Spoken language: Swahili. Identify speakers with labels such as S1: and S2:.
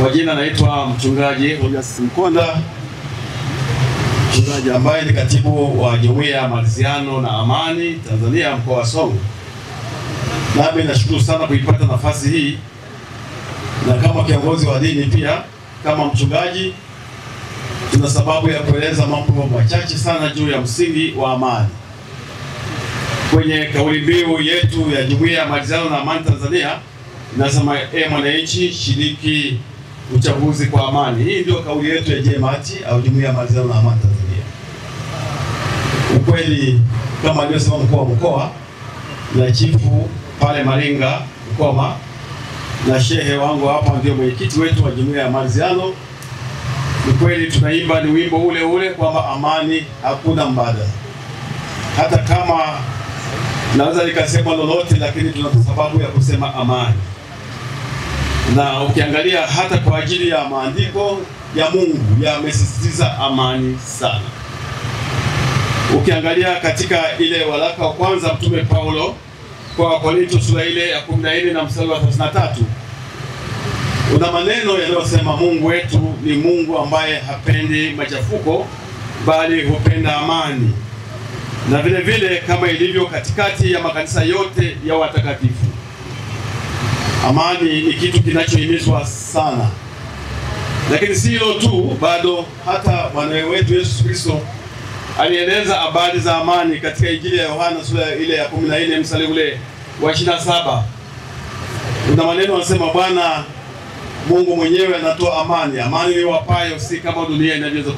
S1: Kwa jina naitwa mchungaji Elias Mkonda, mchungaji ambaye ni katibu wa Jumuiya ya Maridhiano na Amani Tanzania mkoa wa Songwe. Nami nashukuru sana kuipata nafasi hii, na kama kiongozi wa dini pia kama mchungaji tuna sababu ya kueleza mambo machache sana juu ya msingi wa amani. Kwenye kauli mbiu yetu ya Jumuiya ya Maridhiano na Amani Tanzania inasema mwananchi shiriki uchaguzi kwa amani. Hii ndio kauli yetu ya JMAT au Jumuiya ya Maridhiano na Amani Tanzania. Ukweli kama alivyosema mkuu wa mkoa na chifu pale Maringa Mkoma na shehe wangu hapa ndio mwenyekiti wetu wa Jumuiya ya Maridhiano, ni kweli tunaimba ni wimbo ule ule kwamba amani hakuna mbadala. Hata kama naweza nikasema lolote, lakini tuna sababu ya kusema amani. Na ukiangalia hata kwa ajili ya maandiko ya Mungu yamesisitiza amani sana. Ukiangalia katika ile waraka wa kwanza Mtume Paulo kwa Wakorintho sura ile ya 14 na mstari wa 33, una maneno yanayosema Mungu wetu ni Mungu ambaye hapendi machafuko bali hupenda amani. Na vile vile kama ilivyo katikati ya makanisa yote ya watakatifu, amani ni kitu kinachohimizwa sana. Lakini si hilo tu, bado hata Bwana wetu Yesu Kristo alieleza habari za amani katika Injili ya Yohana sura ile ya 14 mstari ule wa 27. Kuna maneno yanasema Bwana Mungu mwenyewe anatoa amani, amani ni wapayo, si kama dunia inavyoweza